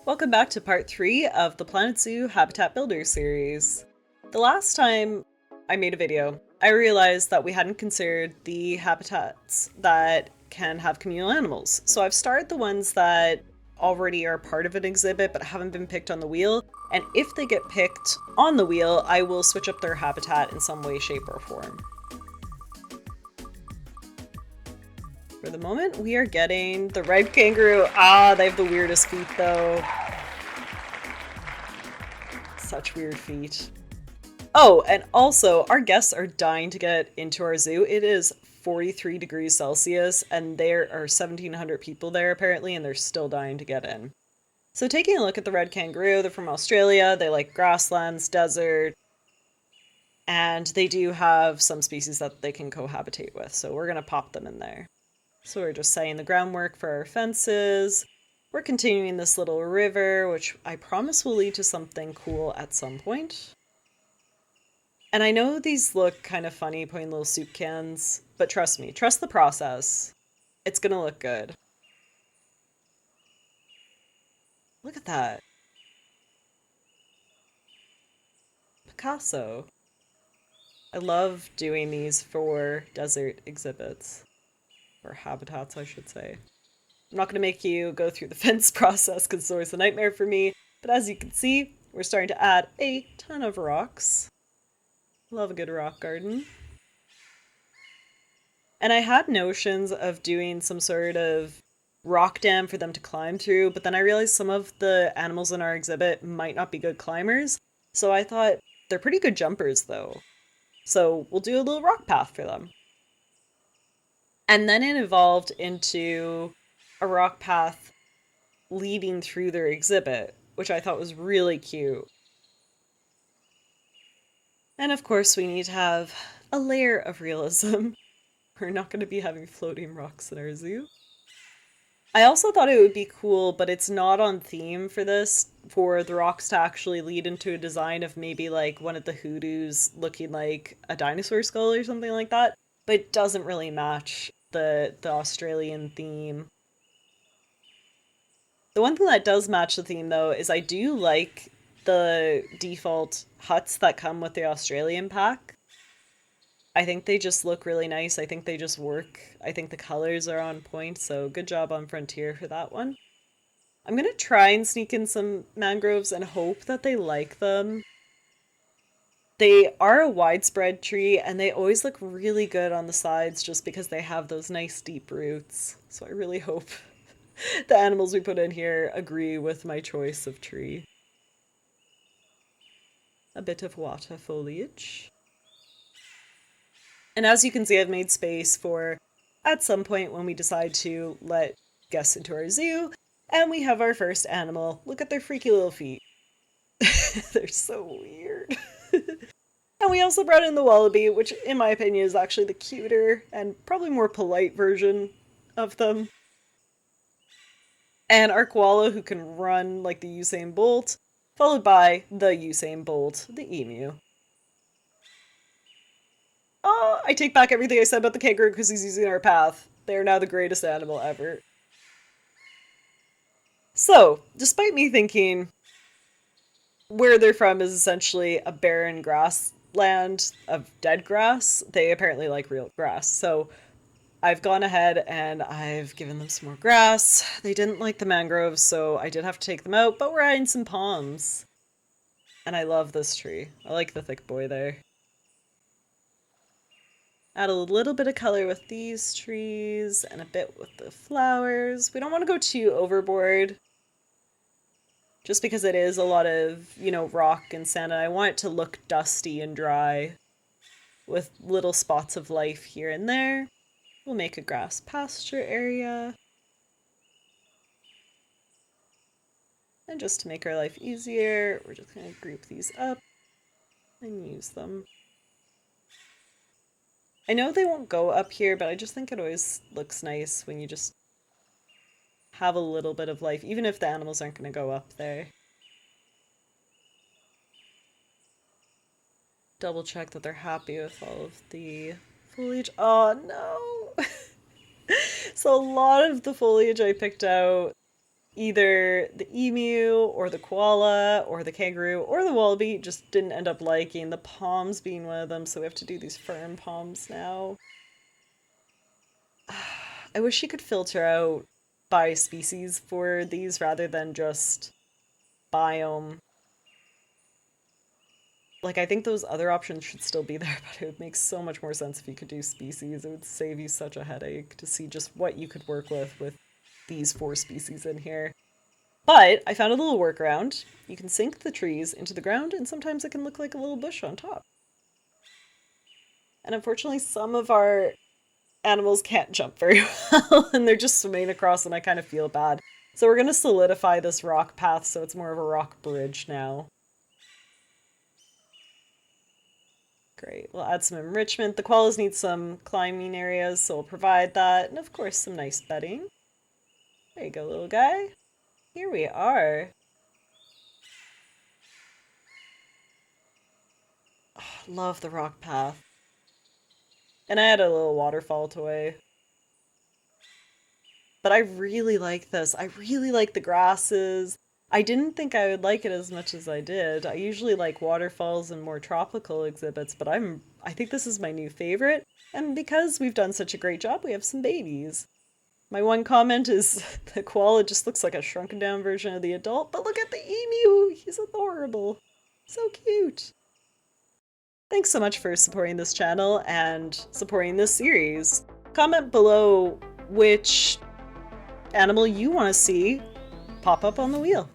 Welcome back to part 3 of the Planet Zoo Habitat Builder series. The last time I made a video, I realized that we hadn't considered the habitats that can have communal animals. So I've started the ones that already are part of an exhibit but haven't been picked on the wheel, and if they get picked on the wheel, I will switch up their habitat in some way, shape, or form. For the moment, we are getting the red kangaroo. Ah, they have the weirdest feet though. Such weird feet. Oh, and also, our guests are dying to get into our zoo. It is 43 degrees Celsius, and there are 1,700 people there apparently, and they're still dying to get in. So taking a look at the red kangaroo, they're from Australia. They like grasslands, desert, and they do have some species that they can cohabitate with, so we're gonna pop them in there. So we're just setting the groundwork for our fences. We're continuing this little river, which I promise will lead to something cool at some point. And I know these look kind of funny, putting little soup cans, but trust me, trust the process. It's gonna look good. Look at that. Picasso. I love doing these for desert exhibits. Or habitats, I should say. I'm not going to make you go through the fence process because it's always a nightmare for me, but as you can see, we're starting to add a ton of rocks. Love a good rock garden. And I had notions of doing some sort of rock dam for them to climb through, but then I realized some of the animals in our exhibit might not be good climbers, so I thought they're pretty good jumpers though. So we'll do a little rock path for them. And then it evolved into a rock path leading through their exhibit, which I thought was really cute. And of course, we need to have a layer of realism. We're not going to be having floating rocks in our zoo. I also thought it would be cool, but it's not on theme for this, for the rocks to actually lead into a design of maybe like one of the hoodoos looking like a dinosaur skull or something like that. But it doesn't really match the Australian theme. The one thing that does match the theme though is I do like the default huts that come with the Australian pack. I think they just look really nice. I think they just work. I think the colors are on point, so good job on Frontier for that one. I'm gonna try and sneak in some mangroves and hope that they like them. They are a widespread tree and they always look really good on the sides just because they have those nice deep roots. So I really hope the animals we put in here agree with my choice of tree. A bit of water foliage. And as you can see, I've made space for at some point when we decide to let guests into our zoo, and we have our first animal. Look at their freaky little feet. They're so weird. And we also brought in the wallaby, which in my opinion is actually the cuter and probably more polite version of them. And our koala who can run like the Usain Bolt, followed by the Usain Bolt, the emu. Oh, I take back everything I said about the kangaroo because he's using our path. They are now the greatest animal ever. So, despite me thinking where they're from is essentially a barren grassland of dead grass, they apparently like real grass. So I've gone ahead and I've given them some more grass. They didn't like the mangroves, so I did have to take them out, but we're adding some palms. And I love this tree. I like the thick boy there. Add a little bit of color with these trees and a bit with the flowers. We don't want to go too overboard just because it is a lot of, rock and sand, and I want it to look dusty and dry with little spots of life here and there. We'll make a grass pasture area. And just to make our life easier, we're just going to group these up and use them. I know they won't go up here, but I just think it always looks nice when you just have a little bit of life, even if the animals aren't going to go up there. Double check that they're happy with all of the foliage. Oh no! So a lot of the foliage I picked out either the emu or the koala or the kangaroo or the wallaby just didn't end up liking the palms being one of them, so we have to do these fern palms now. I wish you could filter out by species for these rather than just biome. Like, I think those other options should still be there, but it would make so much more sense if you could do species. It would save you such a headache to see just what you could work with these 4 species in here. But I found a little workaround. You can sink the trees into the ground, and sometimes it can look like a little bush on top. And unfortunately, some of our animals can't jump very well, and they're just swimming across, and I kind of feel bad. So we're going to solidify this rock path so it's more of a rock bridge now. Great, we'll add some enrichment. The koalas need some climbing areas, so we'll provide that. And of course, some nice bedding. There you go, little guy. Here we are. Oh, love the rock path. And I had a little waterfall toy. But I really like this. I really like the grasses. I didn't think I would like it as much as I did. I usually like waterfalls and more tropical exhibits, but I think this is my new favorite. And because we've done such a great job, we have some babies. My one comment is the koala just looks like a shrunken down version of the adult, but look at the emu! He's adorable. So cute. Thanks so much for supporting this channel and supporting this series. Comment below which animal you want to see pop up on the wheel.